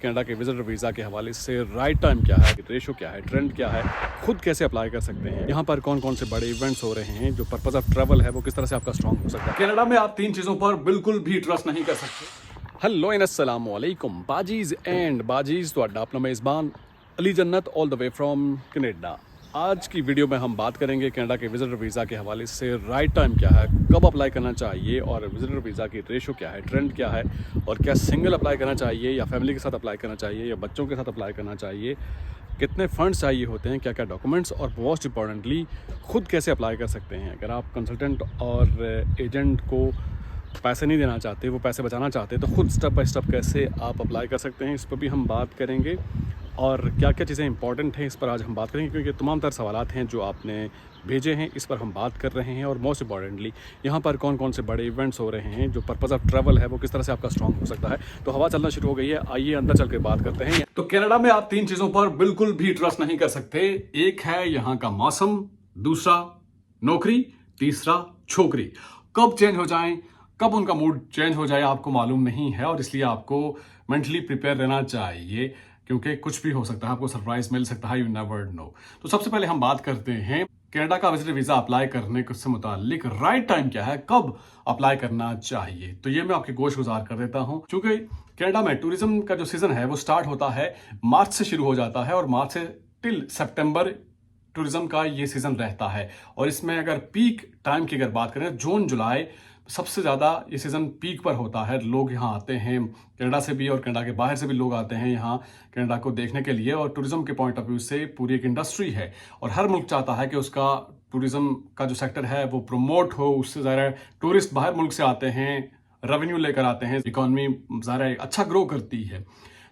Canada के visitor visa के हवाले से राइट टाइम क्या है, रेशो क्या है, ट्रेंड क्या है, खुद कैसे अप्लाई कर सकते हैं, यहाँ पर कौन कौन से बड़े इवेंट्स हो रहे हैं, जो पर्पस ऑफ ट्रैवल है वो किस तरह से आपका स्ट्रॉन्ग हो सकता है। कनाडा में आप 3 चीज़ों पर बिल्कुल भी ट्रस्ट नहीं कर सकते। हेलो एंड अस्सलाम वालेकुम बाजीज एंड बाजीज, ਤੁਹਾਡਾ अपना मेज़बान अली जन्नत all the way from Canada. आज की वीडियो में हम बात करेंगे कनाडा के विजिटर वीज़ा के हवाले से राइट टाइम क्या है, कब अप्लाई करना चाहिए और विजिटर वीज़ा की रेशो क्या है, ट्रेंड क्या है और क्या सिंगल अप्लाई करना चाहिए या फैमिली के साथ अप्लाई करना चाहिए या बच्चों के साथ अप्लाई करना चाहिए, कितने फ़ंड्स चाहिए होते हैं, क्या क्या डॉक्यूमेंट्स और मोस्ट इम्पॉर्टेंटली खुद कैसे अप्लाई कर सकते हैं। अगर आप कंसल्टेंट और एजेंट को पैसे नहीं देना चाहते, वो पैसे बचाना चाहते हैं, तो खुद स्टेप बाय स्टेप कैसे आप अप्लाई कर सकते हैं, इस पर भी हम बात करेंगे। और क्या क्या चीज़ें इंपॉर्टेंट हैं इस पर आज हम बात करेंगे, क्योंकि तमाम तर सवालात हैं जो आपने भेजे हैं, इस पर हम बात कर रहे हैं। और मोस्ट इम्पॉर्टेंटली यहाँ पर कौन कौन से बड़े इवेंट्स हो रहे हैं, जो पर्पस ऑफ ट्रैवल है वो किस तरह से आपका स्ट्रॉन्ग हो सकता है। तो हवा चलना शुरू हो गई है, आइए अंदर चल के बात करते हैं। तो कनाडा में आप 3 चीज़ों पर बिल्कुल भी ट्रस्ट नहीं कर सकते। एक है यहाँ का मौसम, दूसरा नौकरी, तीसरा छोकरी। कब चेंज हो जाएं, कब उनका मूड चेंज हो जाए आपको मालूम नहीं है, और इसलिए आपको मेंटली प्रिपेयर रहना चाहिए, क्योंकि कुछ भी हो सकता है, आपको सरप्राइज मिल सकता है, यू नेवर नो। तो सबसे पहले हम बात करते हैं कनाडा का विजिटर वीज़ा अप्लाई करने से मुतालिक राइट टाइम क्या है, कब अप्लाई करना चाहिए। तो ये मैं आपके गोश गुजार कर देता हूँ, क्योंकि कनाडा में टूरिज्म का जो सीजन है वो स्टार्ट होता है मार्च से शुरू हो जाता है, और मार्च से टिल सितंबर टूरिज्म का ये सीज़न रहता है। और इसमें अगर पीक टाइम की अगर बात करें, जून जुलाई सबसे ज़्यादा ये सीज़न पीक पर होता है। लोग यहाँ आते हैं कनाडा से भी और कनाडा के बाहर से भी लोग आते हैं यहाँ कनाडा को देखने के लिए। और टूरिज्म के पॉइंट ऑफ व्यू से पूरी एक इंडस्ट्री है, और हर मुल्क चाहता है कि उसका टूरिज्म का जो सेक्टर है वो प्रमोट हो, उससे ज़्यादा टूरिस्ट बाहर मुल्क से आते हैं, रेवेन्यू लेकर आते हैं, इकॉनमी ज़्यादा अच्छा ग्रो करती है।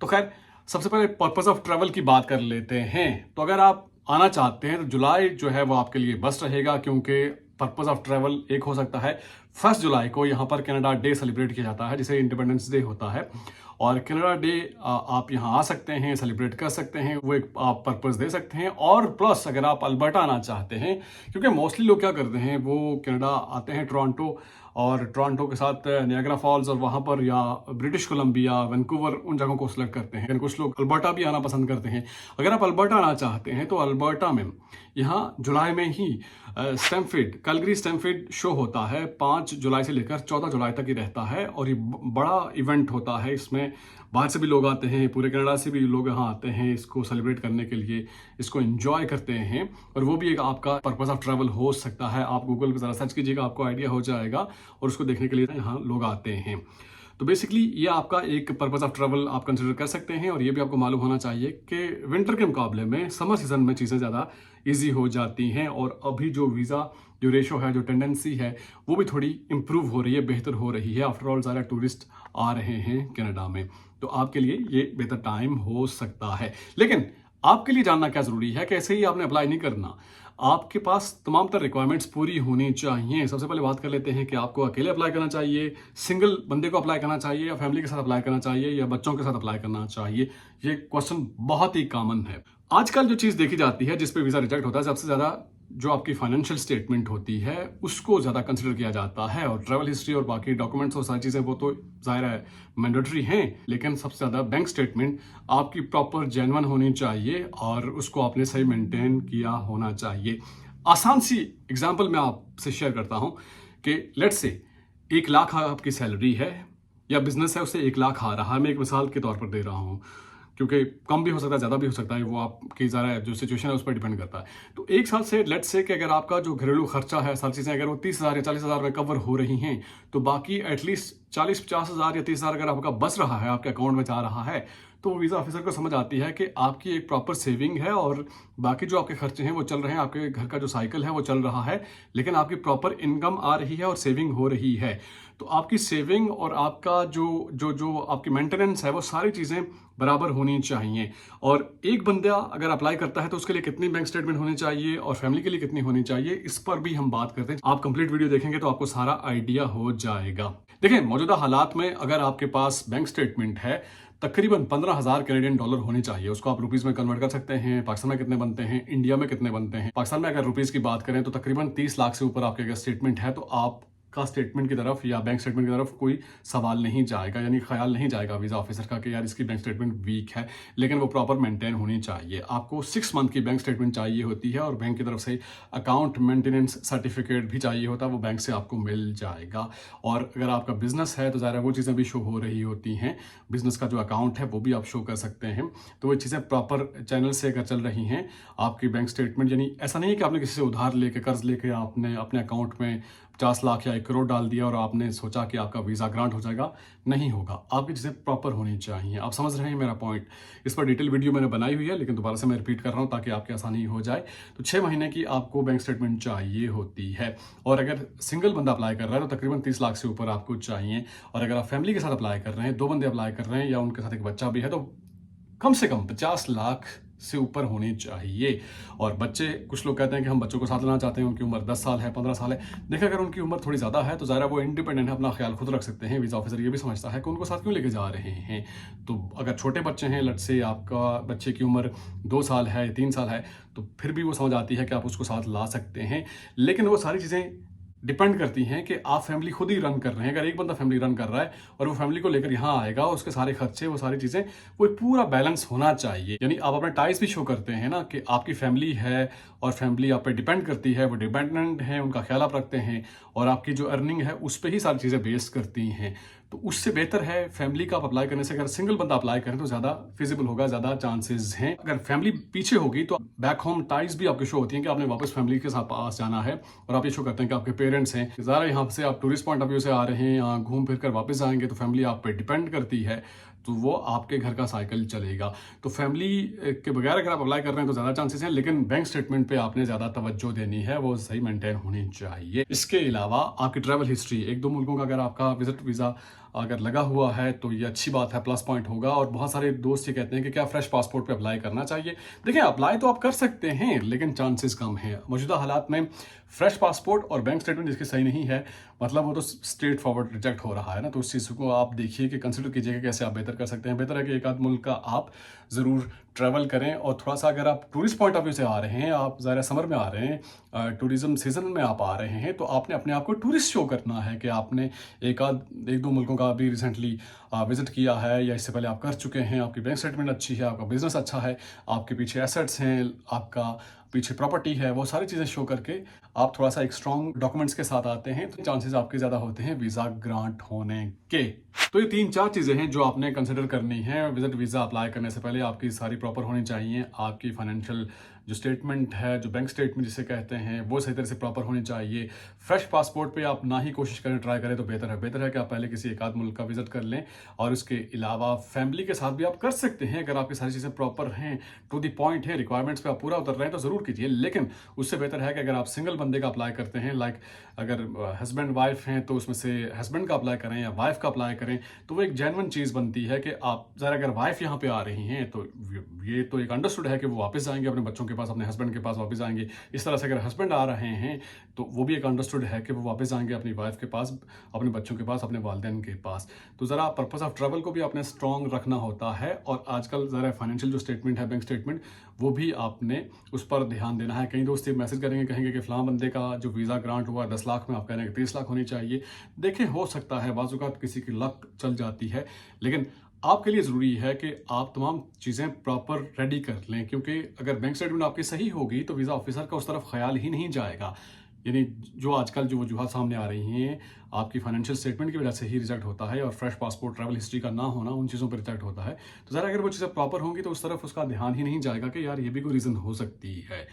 तो खैर, सबसे पहले पर्पस ऑफ ट्रैवल की बात कर लेते हैं। तो अगर आप आना चाहते हैं तो जुलाई जो है वो आपके लिए बेस्ट रहेगा, क्योंकि पर्पस ऑफ ट्रैवल एक हो सकता है 1 जुलाई को यहाँ पर कनाडा डे सेलिब्रेट किया जाता है, जिसे इंडिपेंडेंस डे होता है। और कनाडा डे आप यहाँ आ सकते हैं, सेलिब्रेट कर सकते हैं, वो एक आप पर्पस दे सकते हैं। और प्लस अगर आप अल्बर्टा आना चाहते हैं, क्योंकि मोस्टली लोग क्या करते हैं, वो कनाडा आते हैं टोरंटो, और टोरंटो के साथ नियाग्रा फॉल्स और वहाँ पर, या ब्रिटिश कोलंबिया, वैंकूवर, उन जगहों को सिलेक्ट करते हैं। कुछ लोग अल्बर्टा भी आना पसंद करते हैं। अगर आप अल्बर्टा आना चाहते हैं तो अल्बर्टा में यहाँ जुलाई में ही स्टैमफील्ड, कैलगरी स्टैमफील्ड शो होता है, 5 जुलाई से लेकर 14 जुलाई तक ही रहता है। और ये बड़ा इवेंट होता है, इसमें बाहर से भी लोग आते हैं, पूरे कनाडा से भी लोग यहाँ आते हैं इसको सेलिब्रेट करने के लिए, इसको एंजॉय करते हैं। और वो भी एक आपका पर्पस ऑफ ट्रैवल हो सकता है। आप गूगल पर ज़रा सर्च कीजिएगा, आपको आइडिया हो जाएगा, और उसको देखने के लिए यहाँ लोग आते हैं। तो बेसिकली ये आपका एक पर्पस ऑफ ट्रैवल आप कंसिडर कर सकते हैं। और ये भी आपको मालूम होना चाहिए कि विंटर के मुकाबले में समर सीजन में चीज़ें ज़्यादा इजी हो जाती हैं, और अभी जो वीज़ा जो रेशो है, जो टेंडेंसी है, वो भी थोड़ी इंप्रूव हो रही है, बेहतर हो रही है। आफ्टर ऑल ज़्यादा टूरिस्ट आ रहे हैं कनाडा में, तो आपके लिए ये बेहतर टाइम हो सकता है। लेकिन आपके लिए जानना क्या ज़रूरी है कि ऐसे ही आपने अप्लाई नहीं करना, आपके पास तमाम तर रिक्वायरमेंट्स पूरी होनी चाहिए। सबसे पहले बात कर लेते हैं कि आपको अकेले अप्लाई करना चाहिए, सिंगल बंदे को अप्लाई करना चाहिए, या फैमिली के साथ अप्लाई करना चाहिए, या बच्चों के साथ अप्लाई करना चाहिए। ये क्वेश्चन बहुत ही कॉमन है। आजकल जो चीज़ देखी जाती है जिस पे वीज़ा रिजेक्ट होता है, सबसे ज़्यादा जो आपकी फाइनेंशियल स्टेटमेंट होती है उसको ज़्यादा कंसिडर किया जाता है। और ट्रैवल हिस्ट्री और बाकी डॉक्यूमेंट्स और सारी चीज़ें वो तो ज़ाहिर है मैंडेटरी हैं, लेकिन सबसे ज़्यादा बैंक स्टेटमेंट आपकी प्रॉपर जेन्युइन होनी चाहिए, और उसको आपने सही मेंटेन किया होना चाहिए। आसान सी एग्जांपल मैं आपसे शेयर करता हूं कि लेट्स से 1 लाख आपकी सैलरी है, या बिजनेस है, उससे 1 लाख आ रहा है। मैं एक मिसाल के तौर पर दे रहा हूं, क्योंकि कम भी हो सकता है, ज़्यादा भी हो सकता है, वो आपकी ज़रा जो सिचुएशन है उस पर डिपेंड करता है। तो 1 साल से लेट्स से कि अगर आपका जो घरेलू खर्चा है, सारी चीज़ें अगर वो 30,000 या 40,000 में कवर हो रही हैं, तो बाकी एटलीस्ट 40-50,000 या 30,000 अगर आपका बच रहा है, आपके अकाउंट में जा रहा है, तो वीज़ा ऑफिसर को समझ आती है कि आपकी एक प्रॉपर सेविंग है, और बाकी जो आपके खर्चे हैं वो चल रहे हैं, आपके घर का जो साइकिल है वो चल रहा है, लेकिन आपकी प्रॉपर इनकम आ रही है और सेविंग हो रही है। तो आपकी सेविंग और आपका जो आपकी मेंटेनेंस है, वो सारी चीज़ें बराबर होनी चाहिए। और एक बंदा अगर अप्लाई करता है तो उसके लिए कितनी बैंक स्टेटमेंट होनी चाहिए और फैमिली के लिए कितनी होनी चाहिए, इस पर भी हम बात करते हैं। आप कंप्लीट वीडियो देखेंगे तो आपको सारा आइडिया हो जाएगा। देखिए, मौजूदा हालात में अगर आपके पास बैंक स्टेटमेंट है, तकरीबन 15,000 कैनेडियन डॉलर होने चाहिए। उसको आप रुपीस में कन्वर्ट कर सकते हैं। पाकिस्तान में कितने बनते हैं, इंडिया में कितने बनते हैं। पाकिस्तान में अगर रुपीस की बात करें तो तकरीबन 30 लाख से ऊपर आपके अगर स्टेटमेंट है तो आप का स्टेटमेंट की तरफ या बैंक स्टेटमेंट की तरफ कोई सवाल नहीं जाएगा, यानी ख्याल नहीं जाएगा वीज़ा ऑफिसर का कि यार इसकी बैंक स्टेटमेंट वीक है, लेकिन वो प्रॉपर मेंटेन होनी चाहिए। आपको 6 मंथ की बैंक स्टेटमेंट चाहिए होती है और बैंक की तरफ से अकाउंट मेंटेनेंस सर्टिफिकेट भी चाहिए होता है, वो बैंक से आपको मिल जाएगा। और अगर आपका बिजनेस है तो ज़ाहिर है वो चीज़ें भी शो हो रही होती हैं, बिजनेस का जो अकाउंट है वो भी आप शो कर सकते हैं। तो वो चीज़ें प्रॉपर चैनल से अगर चल रही हैं, आपकी बैंक स्टेटमेंट, यानी ऐसा नहीं है कि आपने किसी से उधार लेके कर्ज लेके आपने अपने अकाउंट में 50 लाख या 1 करोड़ डाल दिया और आपने सोचा कि आपका वीज़ा ग्रांट हो जाएगा। नहीं होगा, आपकी चीज़ें प्रॉपर होनी चाहिए। आप समझ रहे हैं मेरा पॉइंट। इस पर डिटेल वीडियो मैंने बनाई हुई है, लेकिन दोबारा से मैं रिपीट कर रहा हूँ ताकि आपकी आसानी हो जाए। तो 6 महीने की आपको बैंक स्टेटमेंट चाहिए होती है, और अगर सिंगल बंदा अप्लाई कर रहा है तो तकरीबन 30 लाख से ऊपर आपको चाहिए। और अगर आप फैमिली के साथ अप्लाई कर रहे हैं, 2 बंदे अप्लाई कर रहे हैं या उनके साथ एक बच्चा भी है, तो कम से कम 50 लाख से ऊपर होनी चाहिए। और बच्चे, कुछ लोग कहते हैं कि हम बच्चों को साथ लाना चाहते हैं, उनकी उम्र 10 साल है, 15 साल है। देखिए, अगर उनकी उम्र थोड़ी ज़्यादा है तो ज़रा वो इंडिपेंडेंट है, अपना ख्याल खुद रख सकते हैं। वीज़ा ऑफिसर ये भी समझता है कि उनको साथ क्यों लेके जा रहे हैं। तो अगर छोटे बच्चे हैं, लट से आपका बच्चे की उम्र 2 साल है, 3 साल है, तो फिर भी वो समझ आती है कि आप उसको साथ ला सकते हैं। लेकिन वो सारी चीज़ें डिपेंड करती हैं कि आप फैमिली खुद ही रन कर रहे हैं। अगर एक बंदा फैमिली रन कर रहा है और वो फैमिली को लेकर यहाँ आएगा, उसके सारे खर्चे, वो सारी चीज़ें, वो एक पूरा बैलेंस होना चाहिए। यानी आप अपना टाइज भी शो करते हैं ना कि आपकी फैमिली है और फैमिली आप पे डिपेंड करती है, वो डिपेंडेंट है, उनका ख्याल आप रखते हैं, और आपकी जो अर्निंग है उस पर ही सारी चीज़ें बेस करती हैं। तो उससे बेहतर है फैमिली का आप अप्लाई करने से, अगर सिंगल बंदा अप्लाई करें तो ज़्यादा फिजिबल होगा, ज़्यादा चांसेस हैं। अगर फैमिली पीछे होगी तो बैक होम टाइज भी आपके शो होती हैं कि आपने वापस फैमिली के साथ पास जाना है, और आप ये शो करते हैं कि आपके पेरेंट्स हैं। ज़रा यहाँ से आप टूरिस्ट पॉइंट ऑफ व्यू से आ रहे हैं, यहाँ घूम फिर कर वापस जाएंगे, तो फैमिली आप पे डिपेंड करती है, तो वो आपके घर का साइकिल चलेगा। तो फैमिली के बगैर अगर आप अप्लाई कर रहे हैं तो ज़्यादा चांसेस हैं, लेकिन बैंक स्टेटमेंट पे आपने ज़्यादा तवज्जो देनी है, वो सही मेंटेन होनी चाहिए। इसके अलावा आपकी ट्रैवल हिस्ट्री, 1-2 मुल्कों का अगर आपका विजिट वीज़ा अगर लगा हुआ है तो ये अच्छी बात है, प्लस पॉइंट होगा। और बहुत सारे दोस्त ये कहते हैं कि क्या फ्रेश पासपोर्ट पे अप्लाई करना चाहिए। देखिए, अप्लाई तो आप कर सकते हैं, लेकिन चांसेस कम हैं मौजूदा हालात में। फ्रेश पासपोर्ट और बैंक स्टेटमेंट जिसकी सही नहीं है, मतलब वो तो स्ट्रेट फॉरवर्ड रिजेक्ट हो रहा है ना। तो उस चीज़ को आप देखिए कि कंसिडर कीजिएगा कैसे आप बेहतर कर सकते हैं। बेहतर है कि एक आध मुल्क का आप ज़रूर ट्रैवल करें। और थोड़ा सा अगर आप टूरिस्ट पॉइंट ऑफ व्यू से आ रहे हैं, आप ज़रा समर में आ रहे हैं, टूरिज्म सीजन में आप आ रहे हैं, तो आपने अपने आप को टूरिस्ट शो करना है कि आपने एक 1-2 मुल्कों का भी रिसेंटली विजिट किया है, या इससे पहले आप कर चुके हैं, आपकी बैंक स्टेटमेंट अच्छी है, आपका बिजनेस अच्छा है, आपके पीछे एसेट्स हैं, आपका पीछे प्रॉपर्टी है, वो सारी चीज़ें शो करके आप थोड़ा सा एक स्ट्रॉन्ग डॉक्यूमेंट्स के साथ आते हैं, तो चांसेस आपके ज़्यादा होते हैं वीज़ा ग्रांट होने के। तो ये 3-4 चीज़ें हैं जो आपने कंसिडर करनी है विजिट वीज़ा अप्लाई करने से पहले। आपकी सारी प्रॉपर होनी चाहिए, आपकी फाइनेंशियल जो स्टेटमेंट है, जो बैंक स्टेटमेंट जिसे कहते हैं, वो सही तरह से प्रॉपर होनी चाहिए। फ्रेश पासपोर्ट पे आप ना ही कोशिश करें, ट्राई करें तो बेहतर है कि आप पहले किसी एक आध मुल्क का विजिट कर लें। और उसके अलावा फैमिली के साथ भी आप कर सकते हैं, अगर आपकी सारी चीज़ें प्रॉपर हैं, टू द पॉइंट है, रिक्वायरमेंट्स पे आप पूरा उतर रहे हैं तो ज़रूर कीजिए। लेकिन उससे बेहतर है कि अगर आप सिंगल बंदे का अप्लाई करते हैं, लाइक अगर हस्बैंड वाइफ हैं तो उसमें से हस्बैंड का अप्लाई करें या वाइफ का अप्लाई करें, तो वो एक जेन्युइन चीज़ बनती है कि आप ज़रा, अगर वाइफ यहाँ पे आ रही हैं तो ये तो एक अंडरस्टूड है कि वो वापस जाएंगे अपने बच्चों के पास, अपने हस्बैंड के पास वापस आएंगे। इस तरह से अगर हस्बैंड आ रहे हैं तो वो भी एक अंडरस्टूड है कि वो वापस जाएंगे अपनी वाइफ के पास, अपने बच्चों के पास, अपने वालिदैन के पास। तो ज़रा पर्पस ऑफ ट्रैवल को भी आपने स्ट्रॉन्ग रखना होता है। और आजकल ज़रा फाइनेंशियल जो स्टेटमेंट है, बैंक स्टेटमेंट, वो भी आपने उस पर ध्यान देना है। कई दोस्त मैसेज करेंगे, कहेंगे कि फलां बंदे का जो वीज़ा ग्रांट हुआ 10 लाख में, आप कह रहे हैं कि 30 लाख होनी चाहिए। देखें, हो सकता है बाज़-औक़ात किसी की लक चल जाती है, लेकिन आपके लिए ज़रूरी है कि आप तमाम चीज़ें प्रॉपर रेडी कर लें, क्योंकि अगर बैंक स्टेटमेंट आपकी सही होगी तो वीज़ा ऑफिसर का उस तरफ ख्याल ही नहीं जाएगा। यानी जो आजकल जो वजूहत सामने आ रही हैं, आपकी फाइनेंशियल स्टेटमेंट की वजह से ही रिजेक्ट होता है, और फ्रेश पासपोर्ट, ट्रैवल हिस्ट्री का ना होना, उन चीज़ों पर रिजेक्ट होता है। तो ज़रा अगर वो चीज़ें प्रॉपर होंगी तो उस तरफ उसका ध्यान ही नहीं जाएगा कि यार ये भी कोई रीज़न हो सकती है।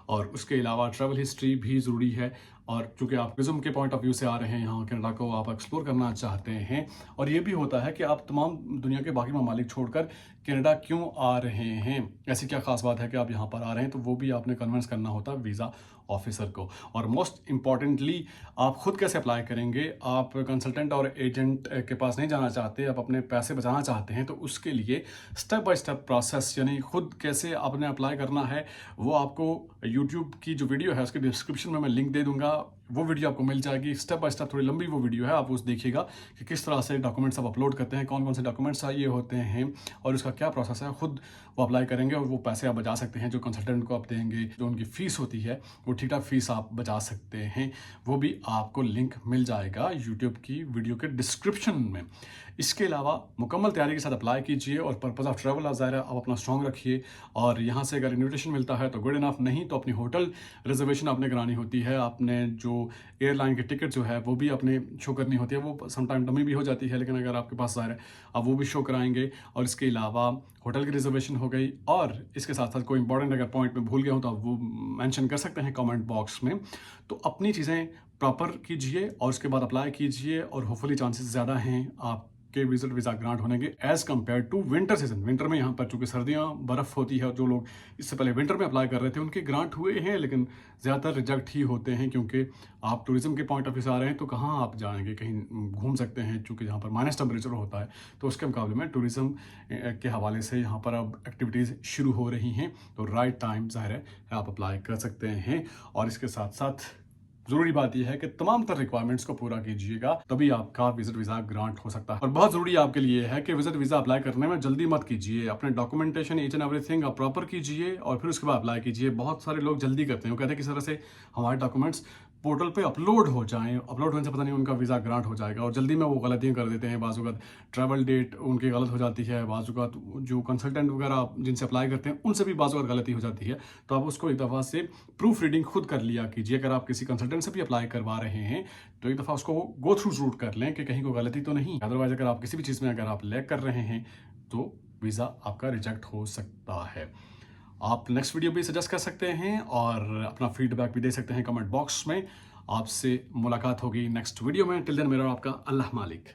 और उसके अलावा ट्रैवल हिस्ट्री भी ज़रूरी है। और चूँकि आप टूरिज्म के पॉइंट ऑफ व्यू से आ रहे हैं, यहाँ कनाडा को आप एक्सप्लोर करना चाहते हैं, और ये भी होता है कि आप तमाम दुनिया के बाकी ममालिक छोड़कर कनाडा क्यों आ रहे हैं, ऐसी क्या खास बात है कि आप यहाँ पर आ रहे हैं, तो वो भी आपने कन्विंस करना होता है वीज़ा ऑफिसर को। और मोस्ट इम्पॉर्टेंटली, आप खुद कैसे अप्लाई करेंगे। आप कंसल्टेंट और एजेंट के पास नहीं जाना चाहते, आप अपने पैसे बचाना चाहते हैं, तो उसके लिए स्टेप बाय स्टेप प्रोसेस, यानी खुद कैसे आपने अप्लाई करना है, वो आपको यूट्यूब की जो वीडियो है उसके डिस्क्रिप्शन में मैं लिंक दे दूंगा। वो वीडियो आपको मिल जाएगी। स्टेप बाय स्टेप थोड़ी लंबी वो वीडियो है, आप उस देखिएगा कि किस तरह से डॉक्यूमेंट्स आप अपलोड करते हैं, कौन कौन से डॉक्यूमेंट्स चाहिए होते हैं और उसका क्या प्रोसेस है। खुद वो अप्लाई करेंगे और वो पैसे आप बचा सकते हैं जो कंसल्टेंट को आप देंगे, जो उनकी फ़ीस होती है वो ठीक ठाक फीस आप बचा सकते हैं। वो भी आपको लिंक मिल जाएगा यूट्यूब की वीडियो के डिस्क्रिप्शन में। इसके अलावा मुकम्मल तैयारी के साथ अप्लाई कीजिए और पर्पज़ ऑफ ट्रैवल ज़ाहिर है आप अपना स्ट्रॉन्ग रखिए। और यहाँ से अगर इन्विटेशन मिलता है तो गुड इनफ, नहीं तो अपनी होटल रिजर्वेशन आपने करानी होती है। आपने जो एयरलाइन की टिकट जो है वो भी अपने शो करनी होती है, वो समटाइम डमी भी हो जाती है, लेकिन अगर आपके पास ज़ाहिर है आप वो भी शो कराएंगे। और इसके अलावा होटल की रिजर्वेशन हो गई, और इसके साथ साथ कोई इंपॉर्टेंट अगर पॉइंट में भूल गया हूँ तो आप वो मेंशन कर सकते हैं कमेंट बॉक्स में। तो अपनी चीज़ें प्रॉपर कीजिए और उसके बाद अप्लाई कीजिए और होपफुली चांसेस ज़्यादा हैं आप के विजिट वीज़ा ग्रांट होने के as compare to winter season. Winter में यहाँ पर चूंकि सर्दियाँ बर्फ़ होती है और जो लोग इससे पहले विंटर में अप्लाई कर रहे थे उनके ग्रांट हुए हैं, लेकिन ज़्यादातर रिजेक्ट ही होते हैं क्योंकि आप टूरिज्म के पॉइंट ऑफ व्यू से आ रहे हैं तो कहाँ आप जाएंगे, कहीं घूम सकते हैं चूँकि यहाँ पर माइनस टेम्परेचर होता है। तो उसके मुकाबले में टूरिज्म के हवाले से यहाँ पर अब एक्टिविटीज़ शुरू हो रही हैं, तो राइट टाइम ज़ाहिर है आप अप्लाई कर सकते हैं। और इसके साथ साथ जरूरी बात यह है कि तमाम तर रिक्वायरमेंट्स को पूरा कीजिएगा, तभी आपका विजिट वीज़ा ग्रांट हो सकता है। और बहुत ज़रूरी आपके लिए है कि विजिट वीज़ा अप्लाई करने में जल्दी मत कीजिए, अपने डॉक्यूमेंटेशन ईच एंड एवरीथिंग आप प्रॉपर कीजिए और फिर उसके बाद अप्लाई कीजिए। बहुत सारे लोग जल्दी करते हैं, वो कहते हैं किस तरह से हमारे डॉक्यूमेंट्स पोर्टल पे अपलोड हो जाएं, अपलोड होने से पता नहीं उनका वीज़ा ग्रांट हो जाएगा, और जल्दी में वो गलतियां कर देते हैं। बाज़ ट्रैवल डेट उनकी गलत हो जाती है, बाज़ जो कंसल्टेंट वगैरह जिनसे अप्लाई करते हैं उनसे भी बाज़ गलती हो जाती है। तो आप उसको एक दफ़ा से प्रूफ रीडिंग खुद कर लिया कीजिए। अगर आप किसी कंसल्टेंट से भी अप्लाई करवा रहे हैं तो एक दफ़ा उसको गो थ्रू जरूर कर लें कि कहीं कोई गलती तो नहीं। अदरवाइज अगर आप किसी भी चीज़ में अगर आप लैग कर रहे हैं तो वीज़ा आपका रिजेक्ट हो सकता है। आप नेक्स्ट वीडियो भी सजेस्ट कर सकते हैं और अपना फीडबैक भी दे सकते हैं कमेंट बॉक्स में। आपसे मुलाकात होगी नेक्स्ट वीडियो में। टिल देन मेरा आपका अल्लाह मालिक।